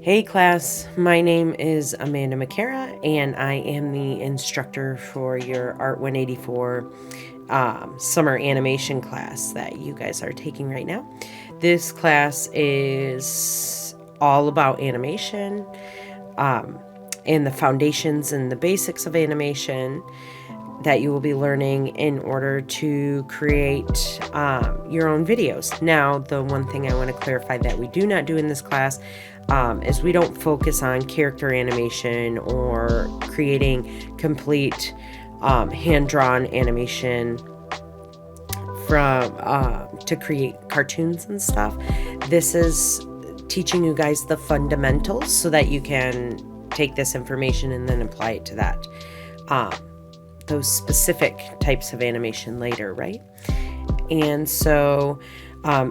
Hey class, my name is Amanda McCara and I am the instructor for your Art 184 summer animation class that you guys are taking right now. This class is all about animation and the foundations and the basics of animation that you will be learning in order to create your own videos. Now, the one thing I want to clarify that we do not do in this class is we don't focus on character animation or creating complete hand-drawn animation from to create cartoons and stuff. This is teaching you guys the fundamentals so that you can take this information and then apply it to that. Those specific types of animation later, right? And so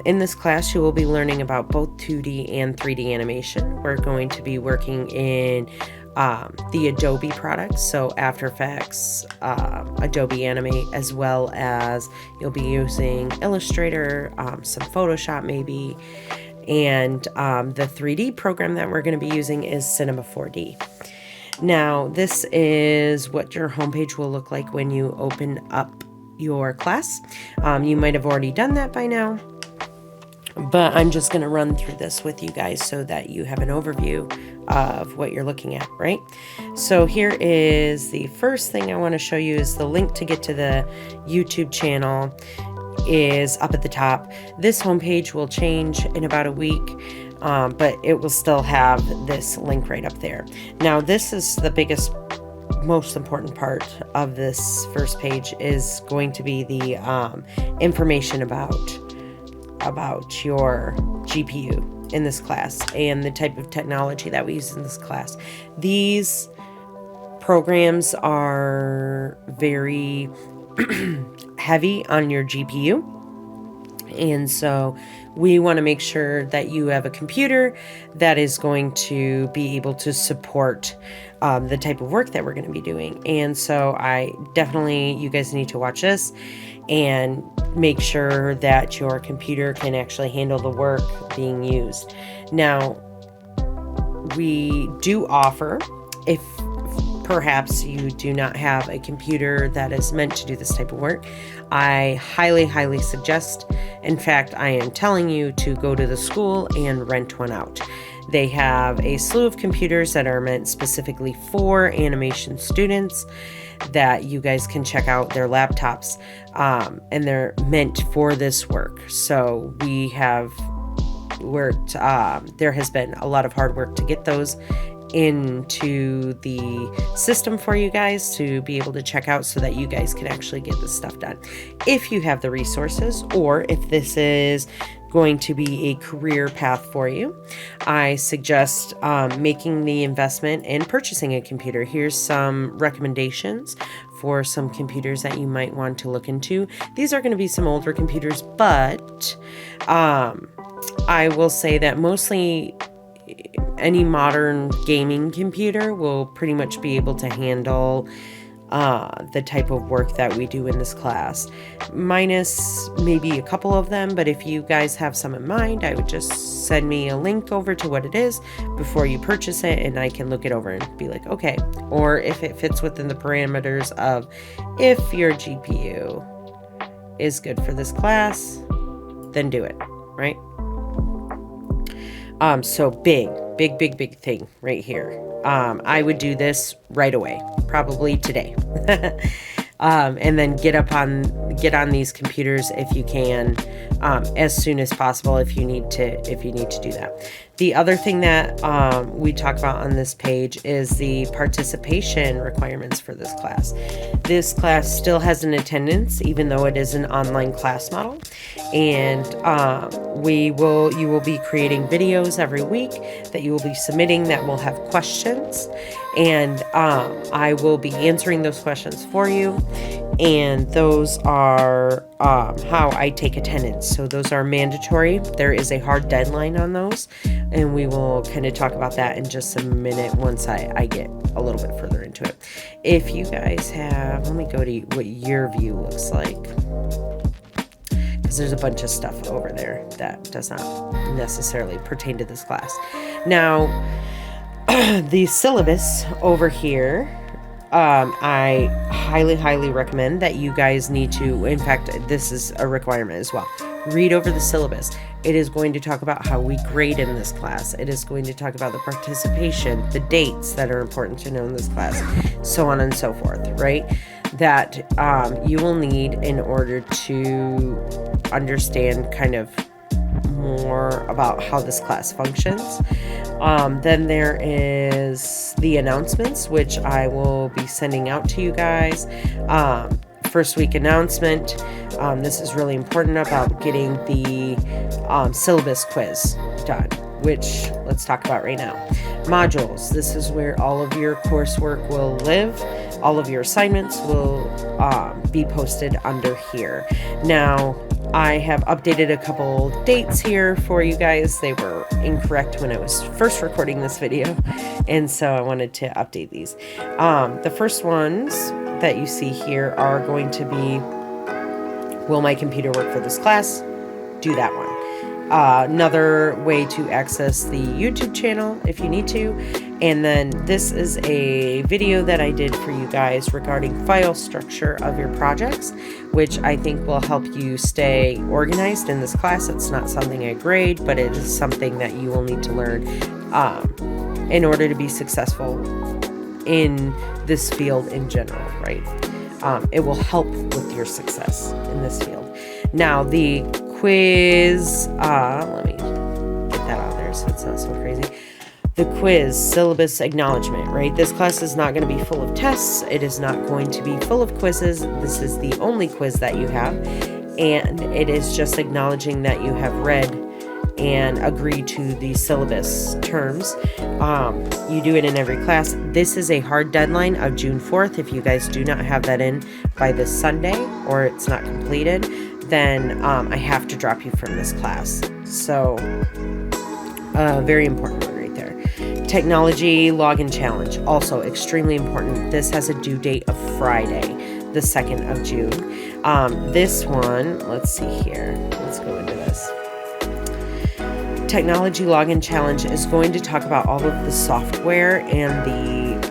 in this class, you will be learning about both 2D and 3D animation. We're going to be working in the Adobe products, so After Effects, Adobe Animate, as well as you'll be using Illustrator, some Photoshop maybe, and the 3D program that we're going to be using is Cinema 4D. Now, this is what your homepage will look like when you open up your class. You might have already done that by now, but I'm just going to run through this with you guys so that you have an overview of what you're looking at, right? So here is the first thing I want to show you is the link to get to the YouTube channel is up at the top. This homepage will change in about a week. But it will still have this link right up there. Now, this is the biggest, most important part of this first page is going to be the information about your GPU in this class and the type of technology that we use in this class. These programs are very heavy on your GPU. And so we want to make sure that you have a computer that is going to be able to support the type of work that we're going to be doing. And so you guys need to watch this and make sure that your computer can actually handle the work being used. Now, we do offer, if perhaps you do not have a computer that is meant to do this type of work, I highly, highly suggest, in fact, I am telling you to go to the school and rent one out. They have a slew of computers that are meant specifically for animation students that you guys can check out their laptops, and they're meant for this work. So we have worked, there has been a lot of hard work to get those into the system for you guys to be able to check out so that you guys can actually get this stuff done. If you have the resources, or if this is going to be a career path for you, I suggest making the investment and purchasing a computer. Here's some recommendations for some computers that you might want to look into. These are going to be some older computers, but I will say that mostly any modern gaming computer will pretty much be able to handle the type of work that we do in this class, minus maybe a couple of them. But if you guys have some in mind, I would just send me a link over to what it is before you purchase it, and I can look it over and be like, okay. Or if it fits within the parameters of if your GPU is good for this class, then do it, right? So big thing right here. I would do this right away, probably today. And then get on these computers if you can, as soon as possible if you need to do that. The other thing that we talk about on this page is the participation requirements for this class. This class still has an attendance, even though it is an online class model. And you will be creating videos every week that you will be submitting that will have questions. And I will be answering those questions for you. And those are how I take attendance. So those are mandatory. There is a hard deadline on those. And we will kind of talk about that in just a minute once I get a little bit further into it. If you guys have, let me go to what your view looks like. because there's a bunch of stuff over there that does not necessarily pertain to this class. Now, the syllabus over here, I highly recommend that you guys need to, in fact, this is a requirement as well, read over the syllabus. It is going to talk about how we grade in this class. It is going to talk about the participation, the dates that are important to know in this class, so on and so forth, right? That you will need in order to understand kind of more about how this class functions. Then there is the announcements, which I will be sending out to you guys. First week announcement. This is really important about getting the syllabus quiz done, which let's talk about right now. Modules. This is where all of your coursework will live. All of your assignments will be posted under here. Now, I have updated a couple dates here for you guys. They were incorrect when I was first recording this video, and so I wanted to update these. The first ones that you see here are going to be, will my computer work for this class? Do that one. Another way to access the YouTube channel if you need to. And then this is a video that I did for you guys regarding file structure of your projects, which I think will help you stay organized in this class. It's not something I grade, but it is something that you will need to learn in order to be successful in this field in general, right? It will help with your success in this field. Now, the quiz, let me get that out there so it's not so crazy. The quiz, syllabus acknowledgement, right? This class is not going to be full of tests. It is not going to be full of quizzes. This is the only quiz that you have, and it is just acknowledging that you have read and agree to the syllabus terms. You do it in every class. This is a hard deadline of June 4th. If you guys do not have that in by this Sunday, or it's not completed, then I have to drop you from this class. So very important right there. Technology login challenge, also extremely important. This has a due date of Friday, the 2nd of June. This one, let's see here. Let's go into this. Technology login challenge is going to talk about all of the software and the,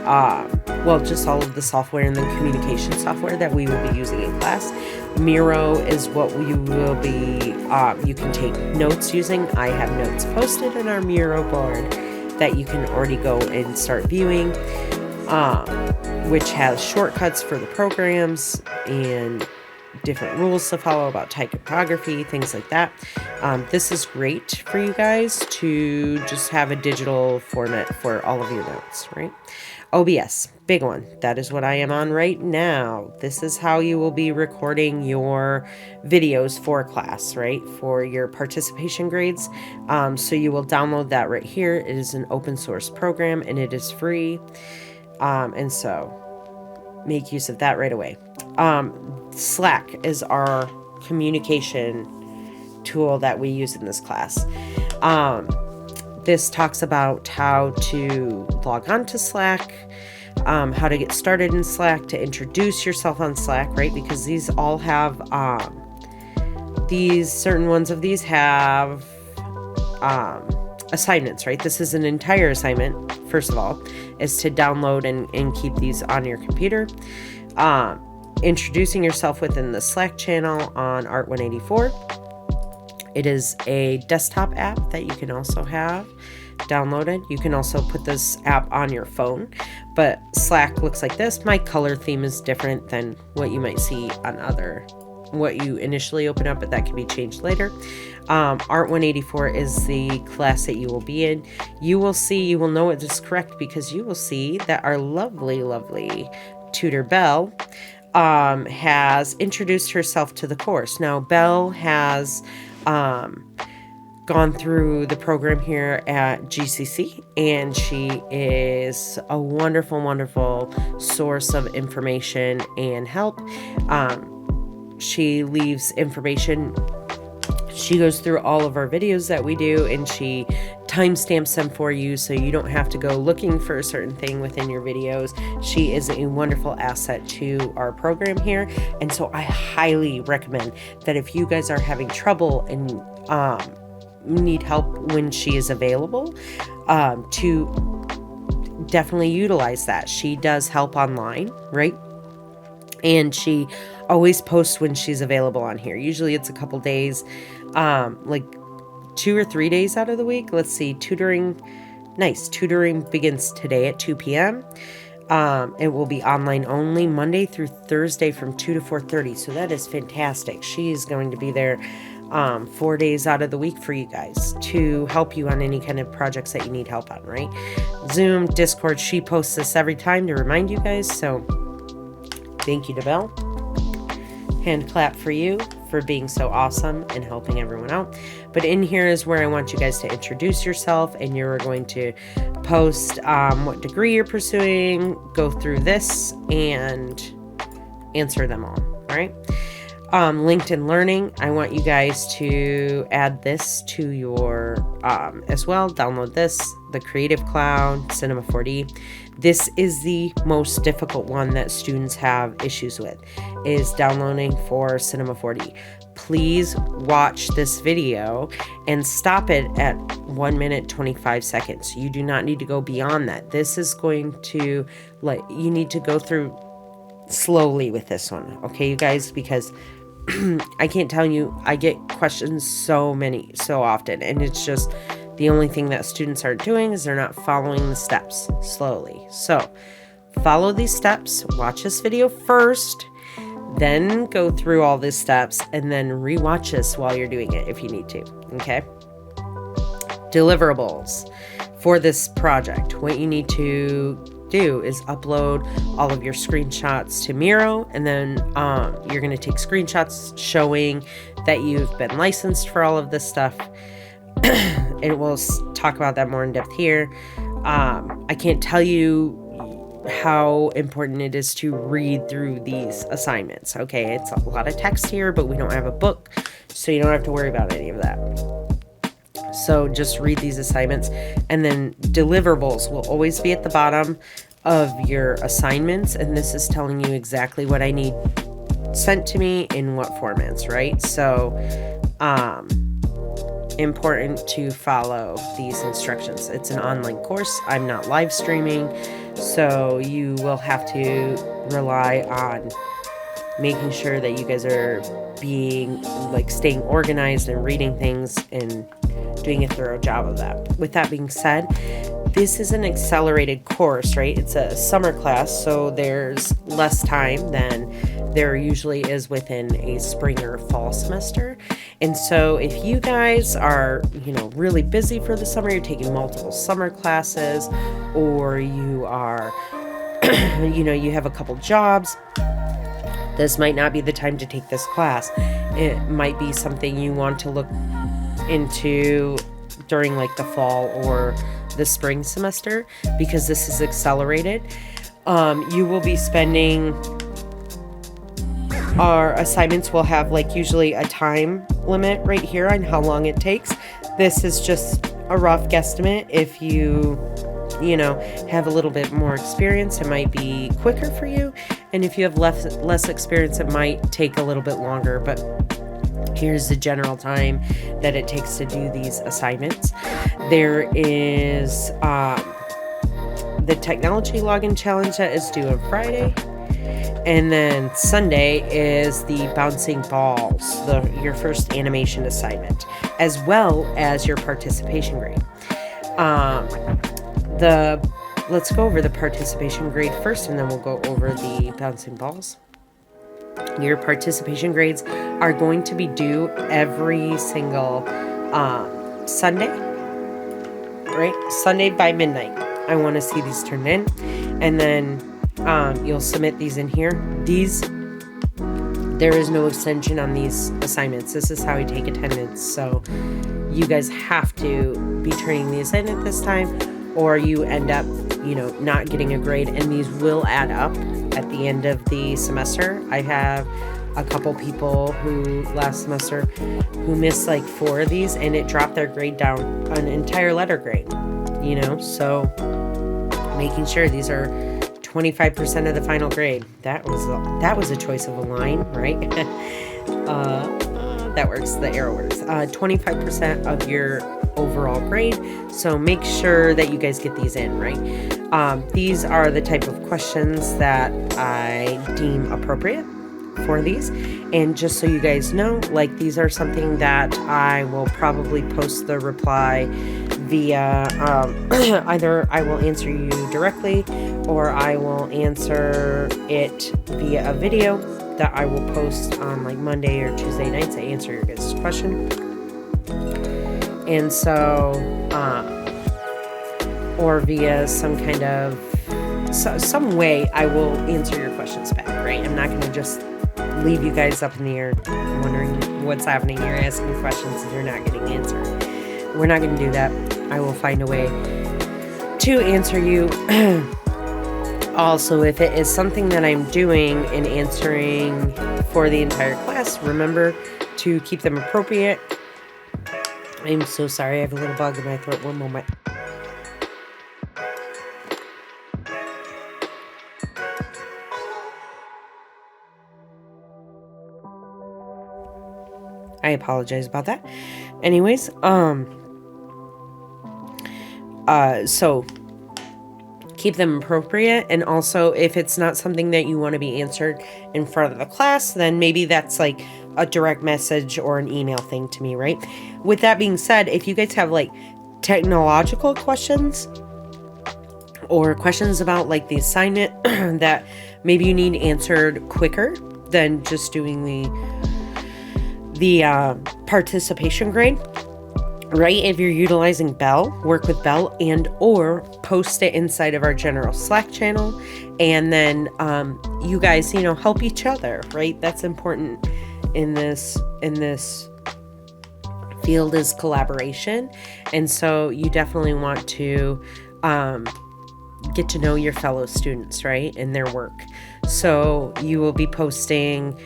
well, just all of the software and the communication software that we will be using in class. Miro is what we will be, you can take notes using. I have notes posted in our Miro board that you can already go and start viewing, which has shortcuts for the programs and different rules to follow about typography, things like that. This is great for you guys to just have a digital format for all of your notes, right? OBS, big one. That is what I am on right now. This is how you will be recording your videos for class, right? For your participation grades. So you will download that right here. It is an open source program and it is free. And so make use of that right away. Slack is our communication tool that we use in this class. This talks about how to log on to Slack, how to get started in Slack, to introduce yourself on Slack, right? Because these all have, these certain ones of these have assignments, right? This is an entire assignment, first of all, is to download and keep these on your computer. Introducing yourself within the Slack channel on Art 184. It is a desktop app that you can also have downloaded. You can also put this app on your phone, but Slack looks like this. My color theme is different than what you might see on what you initially open up, but that can be changed later. Art 184 is the class that you will be in. You will know it is correct because you will see that our lovely tutor Belle has introduced herself to the course. Now, Belle has gone through the program here at GCC, and she is a wonderful source of information and help. She leaves information. She goes through all of our videos that we do, and she timestamps them for you so you don't have to go looking for a certain thing within your videos. She is a wonderful asset to our program here, and so I highly recommend that if you guys are having trouble and need help when she is available, to definitely utilize that. She does help online, right? And she always posts when she's available on here. Usually it's a couple days, like 2 or 3 days out of the week. Let's see, tutoring begins today at 2 p.m. It will be online only Monday through Thursday from 2 to 4:30. So that is fantastic. She is going to be there 4 days out of the week for you guys to help you on any kind of projects that you need help on, right? Zoom, Discord, she posts this every time to remind you guys. So thank you to Belle. Hand clap for you for being so awesome and helping everyone out. But in here is where I want you guys to introduce yourself, and you're going to post what degree you're pursuing, go through this, and answer them all, right? LinkedIn Learning, I want you guys to add this to your, as well, download this, the Creative Cloud, Cinema 4D. This is the most difficult one that students have issues with, is downloading for Cinema 4D. Please watch this video and stop it at 1 minute 25 seconds. You do not need to go beyond that. This is going to, you need to go through slowly with this one, okay, you guys, because I can't tell you, I get questions so often, and it's just the only thing that students aren't doing is they're not following the steps slowly. So follow these steps, watch this video first, then go through all these steps, and then rewatch this while you're doing it if you need to, okay? Deliverables for this project. What you need to do is upload all of your screenshots to Miro, and then you're going to take screenshots showing that you've been licensed for all of this stuff. And we'll talk about that more in depth here. I can't tell you how important it is to read through these assignments. Okay, it's a lot of text here, but we don't have a book, so you don't have to worry about any of that. So just read these assignments, and then deliverables will always be at the bottom of your assignments, and this is telling you exactly what I need sent to me in what formats, right? So important to follow these instructions. It's an online course. I'm not live streaming, so you will have to rely on making sure that you guys are being, staying organized and reading things and doing a thorough job of that. With that being said, this is an accelerated course, right? It's a summer class, so there's less time than there usually is within a spring or fall semester. And so if you guys are, really busy for the summer, you're taking multiple summer classes, or you are, you have a couple jobs, this might not be the time to take this class. It might be something you want to look into during the fall or the spring semester, because this is accelerated. You will be spending, our assignments will have usually a time limit right here on how long it takes. This is just a rough guesstimate. If you have a little bit more experience, it might be quicker for you. And if you have less experience, it might take a little bit longer, but here's the general time that it takes to do these assignments. There is the technology login challenge that is due on Friday. And then Sunday is the bouncing balls, your first animation assignment, as well as your participation grade. Let's go over the participation grade first, and then we'll go over the bouncing balls. Your participation grades are going to be due every single Sunday, right? Sunday by midnight. I want to see these turned in, and then you'll submit these in here. There is no extension on these assignments. This is how we take attendance. So you guys have to be turning these in at this time, or you end up, not getting a grade, and these will add up at the end of the semester. I have a couple people who last semester who missed like 4 of these, and it dropped their grade down an entire letter grade, you know? So making sure these are 25% of the final grade. That was a choice of a line, right? That works. The arrow works. 25% of your overall grade. So make sure that you guys get these in, right? These are the type of questions that I deem appropriate for these. And just so you guys know, like, these are something that I will probably post the reply via either I will answer you directly, or I will answer it via a video that I will post on like Monday or Tuesday nights. I answer your guys' question. And so, or via some kind of, some way I will answer your questions back, right? I'm not going to just leave you guys up in the air wondering what's happening. You're asking questions and you're not getting answered. We're not going to do that. I will find a way to answer you. Also, if it is something that I'm doing and answering for the entire class, remember to keep them appropriate. I'm so sorry. I have a little bug in my throat. One moment. I apologize about that. Anyways, so keep them appropriate. And also, if it's not something that you want to be answered in front of the class, then maybe that's like a direct message or an email thing to me, right? With that being said, if you guys have like technological questions or questions about like the assignment that maybe you need answered quicker than just doing the participation grade, right? If you're utilizing Bell, work with Bell and or post it inside of our general Slack channel. And then you guys, you know, help each other, right? That's important in this field, is collaboration. And so you definitely want to get to know your fellow students, right? And their work. So you will be posting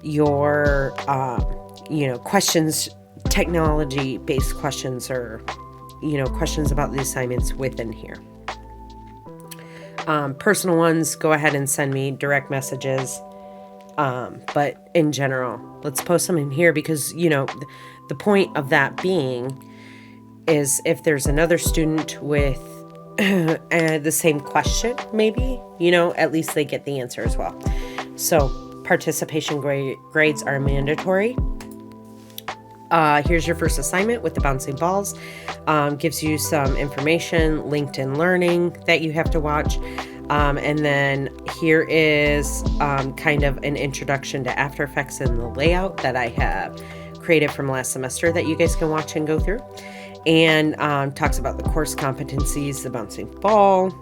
your you know, questions, technology-based questions, or, you know, questions about the assignments within here. Personal ones, go ahead and send me direct messages. But in general, let's post them in here because, you know, the point of that being is if there's another student with the same question, maybe, you know, at least they get the answer as well. So participation grades are mandatory. Here's your first assignment with the bouncing balls. Gives you some information, LinkedIn Learning that you have to watch. And then here is kind of an introduction to After Effects and the layout that I have created from last semester that you guys can watch and go through. And talks about the course competencies, the bouncing ball,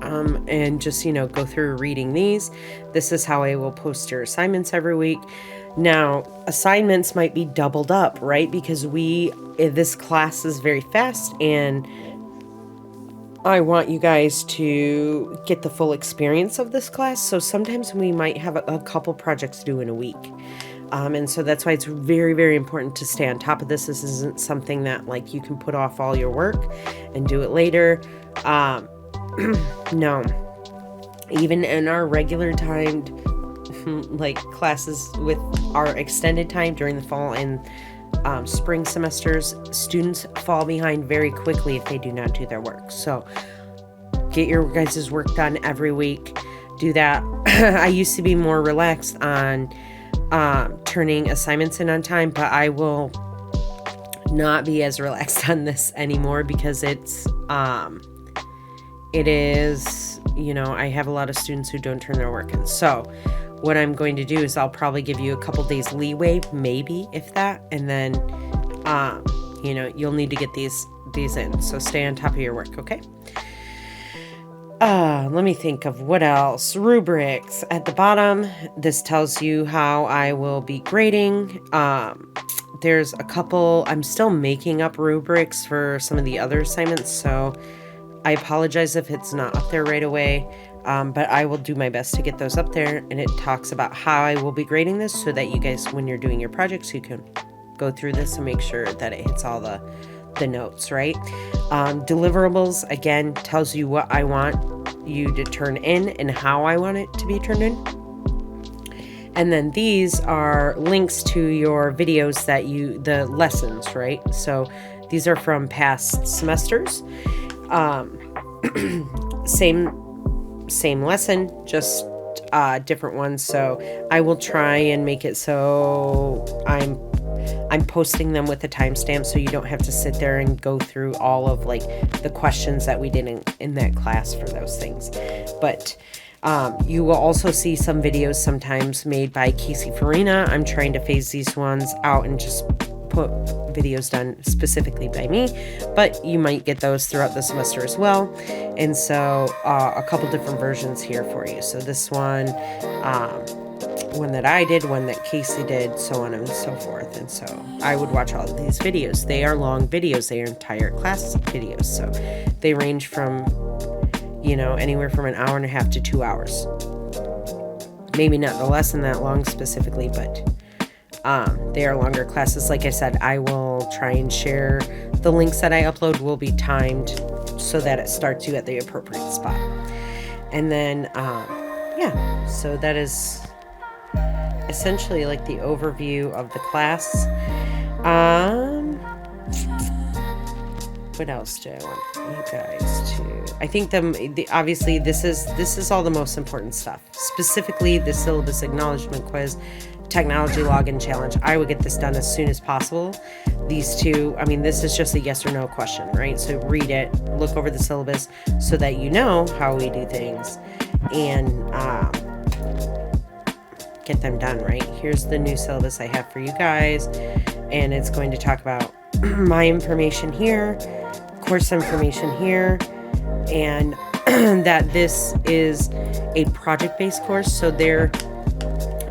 and just, you know, go through reading these. This is how I will post your assignments every week. Now, assignments might be doubled up, right? Because this class is very fast and I want you guys to get the full experience of this class. So sometimes we might have a couple projects due in a week. And so that's why it's very, very important to stay on top of this. This isn't something that like you can put off all your work and do it later. No, even in our regular timed like classes with our extended time during the fall and spring semesters, students fall behind very quickly if they do not do their work. So get your guys' work done every week. Do that. I used to be more relaxed on turning assignments in on time, but I will not be as relaxed on this anymore because it is, you know, I have a lot of students who don't turn their work in. So what I'm going to do is I'll probably give you a couple days leeway, maybe, if that, and then, you know, you'll need to get these in. So stay on top of your work, okay? Let me think of what else. Rubrics at the bottom. This tells you how I will be grading. There's a couple, I'm still making up rubrics for some of the other assignments, so I apologize if it's not up there right away. But I will do my best to get those up there, and it talks about how I will be grading this so that you guys, when you're doing your projects, you can go through this and make sure that it hits all the notes, right? Deliverables, again, tells you what I want you to turn in and how I want it to be turned in. And then these are links to your videos that the lessons, right? So these are from past semesters. Same lesson, just different ones. So I will try and make it so I'm posting them with a timestamp, so you don't have to sit there and go through all of like the questions that we did in that class for those things. But you will also see some videos sometimes made by Casey Farina. I'm trying to phase these ones out and just put videos done specifically by me, but you might get those throughout the semester as well. And so a couple different versions here for you. So this one that I did, one that Casey did, so on and so forth. And so I would watch all of these videos. They are long videos. They are entire class videos. So they range from, anywhere from an hour and a half to 2 hours. Maybe not the lesson that long specifically, but they are longer classes. Like I said, I will try and share the links that I upload will be timed so that it starts you at the appropriate spot. And then, so that is essentially like the overview of the class. What else do I want you guys to? I think obviously this is all the most important stuff. Specifically, the syllabus acknowledgement quiz, technology login challenge. I would get this done as soon as possible. These two, this is just a yes or no question, right? So read it, look over the syllabus so that you know how we do things, and get them done, right? Here's the new syllabus I have for you guys, and it's going to talk about my information here, course information here, and that this is a project-based course. So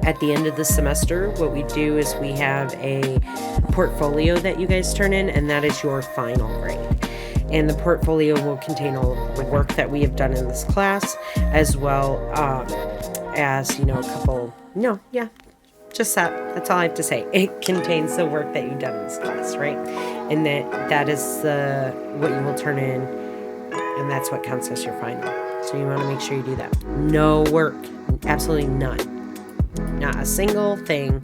at the end of the semester, what we do is we have a portfolio that you guys turn in, and that is your final grade. And the portfolio will contain all of the work that we have done in this class, as well as, just that's all I have to say. It contains the work that you've done in this class, right? And that is what you will turn in, and that's what counts as your final. So you want to make sure you do that. No work, absolutely none. Not a single thing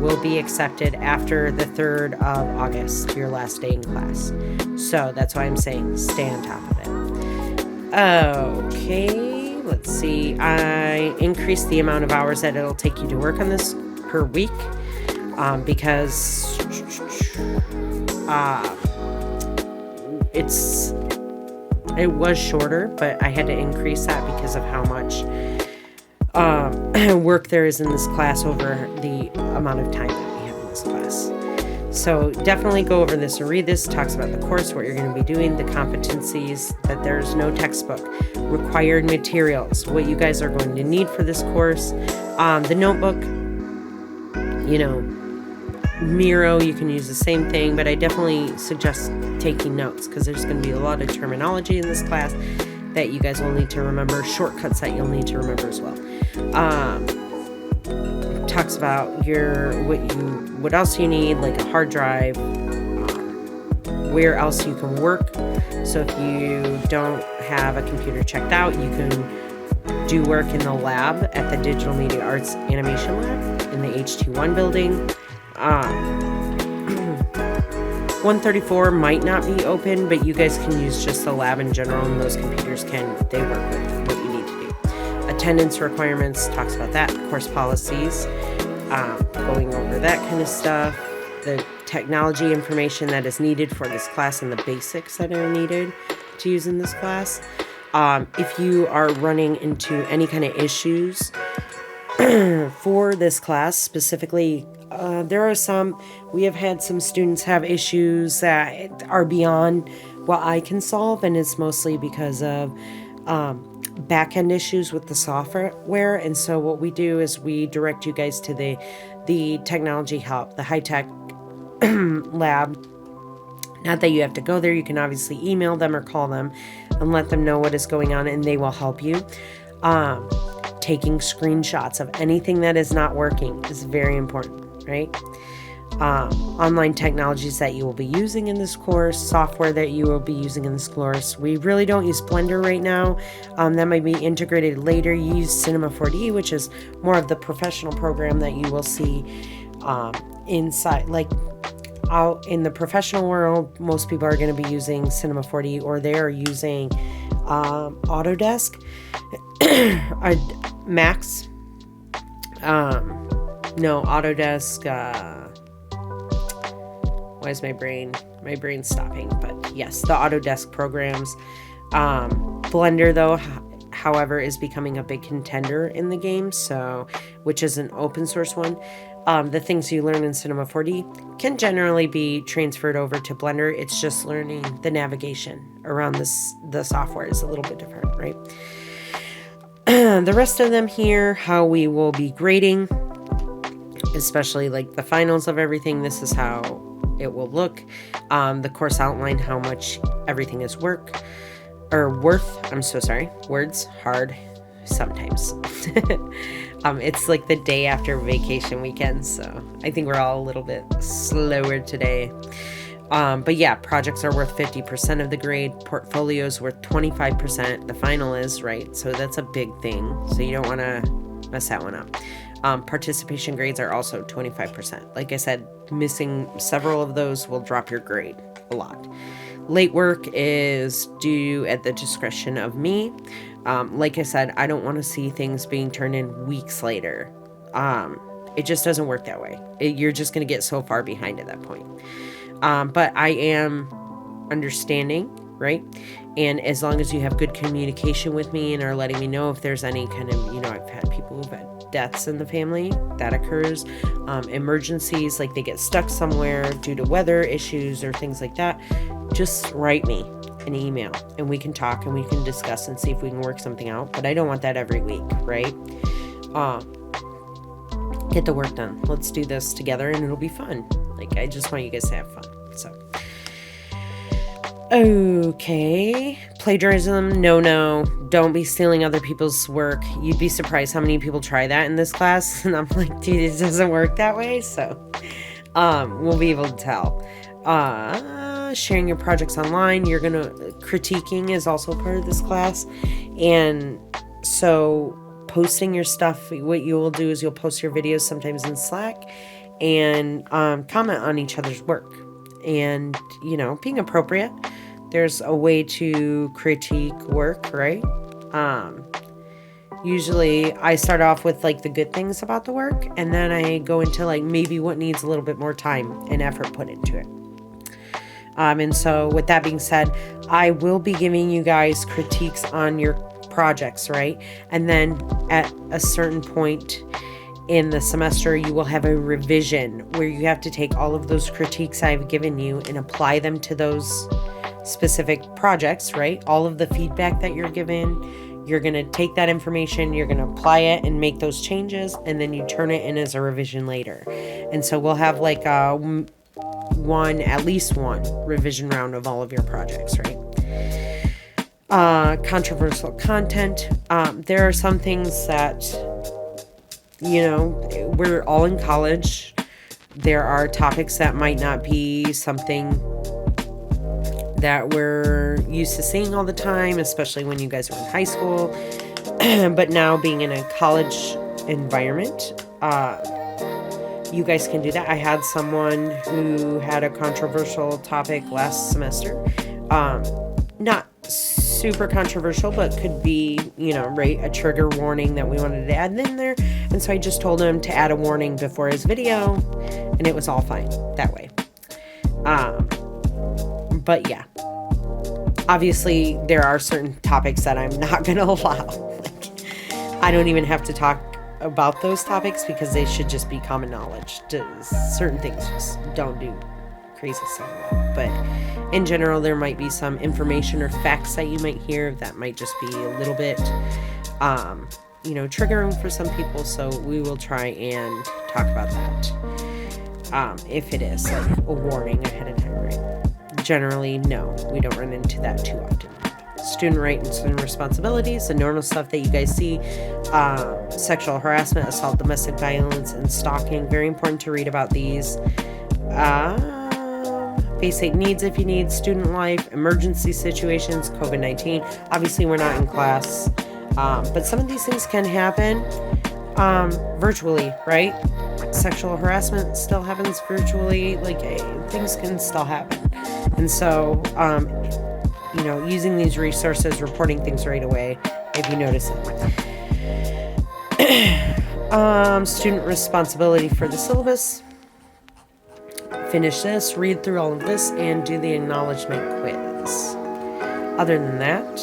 will be accepted after the 3rd of August, your last day in class. So that's why I'm saying stay on top of it. Okay, let's see. I increased the amount of hours that it'll take you to work on this per week because it was shorter, but I had to increase that because of how much work there is in this class over the amount of time that we have in this class. So definitely go over this and read this. It talks about the course, what you're going to be doing, the competencies, that there's no textbook, required materials, what you guys are going to need for this course, the notebook, Miro, you can use the same thing, but I definitely suggest taking notes because there's going to be a lot of terminology in this class that you guys will need to remember, shortcuts that you'll need to remember as well. Talks about what else you need, like a hard drive, where else you can work. So if you don't have a computer checked out, you can do work in the lab at the Digital Media Arts Animation Lab in the HT1 building. 134 might not be open, but you guys can use just the lab in general, and those computers they work with what you need to do. Attendance requirements, talks about that. Course policies, going over that kind of stuff. The technology information that is needed for this class and the basics that are needed to use in this class. If you are running into any kind of issues for this class specifically, we have had some students have issues that are beyond what I can solve, and it's mostly because of back-end issues with the software. And so what we do is we direct you guys to the technology help, the high-tech lab. Not that you have to go there. You can obviously email them or call them and let them know what is going on, and they will help you. Taking screenshots of anything that is not working is very important, right? Online technologies that you will be using in this course, software that you will be using in this course. We really don't use Blender right now. That might be integrated later. You use Cinema 4D, which is more of the professional program that you will see inside, like out in the professional world. Most people are going to be using Cinema 4D, or they are using Autodesk, Max. No, Autodesk. Why is my brain stopping? But yes, the Autodesk programs. Blender, though, however, is becoming a big contender in the game, so, which is an open source one. The things you learn in Cinema 4D can generally be transferred over to Blender. It's just learning the navigation around the software is a little bit different, right? The rest of them here, how we will be grading, especially like the finals of everything. This is how it will look. The course outline, how much everything is worth. I'm so sorry. Words hard sometimes. It's like the day after vacation weekend, so I think we're all a little bit slower today. But yeah, projects are worth 50% of the grade. Portfolios worth 25%. The final is, right? So that's a big thing. So you don't want to mess that one up. Participation grades are also 25%. Like I said, missing several of those will drop your grade a lot. Late work is due at the discretion of me. Like I said, I don't want to see things being turned in weeks later. It just doesn't work that way. You're just going to get so far behind at that point. But I am understanding, right? And as long as you have good communication with me and are letting me know if there's any kind of, I've had people who've had deaths in the family, that occurs, emergencies, like they get stuck somewhere due to weather issues or things like that, just write me an email and we can talk and we can discuss and see if we can work something out. But I don't want that every week, right? Get the work done. Let's do this together and it'll be fun. Like, I just want you guys to have fun. So, okay. Plagiarism, no. Don't be stealing other people's work. You'd be surprised how many people try that in this class. And I'm like, dude, it doesn't work that way. So, we'll be able to tell. Sharing your projects online. Critiquing is also part of this class. And so, posting your stuff, what you will do is you'll post your videos sometimes in Slack and comment on each other's work. And, being appropriate. There's a way to critique work, right? Usually I start off with like the good things about the work, and then I go into like maybe what needs a little bit more time and effort put into it. And so with that being said, I will be giving you guys critiques on your projects, right? And then at a certain point in the semester, you will have a revision where you have to take all of those critiques I've given you and apply them to those specific projects, right? All of the feedback that you're given, you're going to take that information, you're going to apply it and make those changes, and then you turn it in as a revision later. And so we'll have like at least one revision round of all of your projects, right? Controversial content. There are some things that, we're all in college. There are topics that might not be something that we're used to seeing all the time, especially when you guys are in high school. But now being in a college environment, you guys can do that. I had someone who had a controversial topic last semester. Not super controversial, but could be, right, a trigger warning that we wanted to add in there. And so I just told him to add a warning before his video, and it was all fine that way. But yeah, obviously there are certain topics that I'm not going to allow. Like, I don't even have to talk about those topics because they should just be common knowledge. Certain things just don't do crazy stuff about. But in general, there might be some information or facts that you might hear that might just be a little bit, triggering for some people. So we will try and talk about that. If it is like a warning ahead of time, right? Generally, no, we don't run into that too often. student right and student responsibilities, the normal stuff that you guys see, sexual harassment, assault, domestic violence, and stalking. Very important to read about these. Basic needs if you need, student life, emergency situations, COVID-19. Obviously, we're not in class, but some of these things can happen virtually, right? Sexual harassment still happens virtually. Like, things can still happen. And so, using these resources, reporting things right away if you notice it. Student responsibility for the syllabus. Finish this, read through all of this, and do the acknowledgement quiz. Other than that,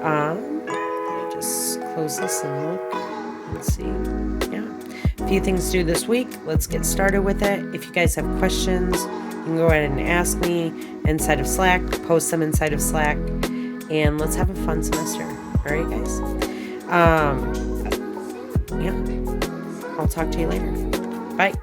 I just close this and look and see. Yeah, a few things to do this week. Let's get started with it. If you guys have questions, you can go ahead and ask me inside of Slack, post them inside of Slack, and let's have a fun semester. All right, guys? Yeah, I'll talk to you later. Bye.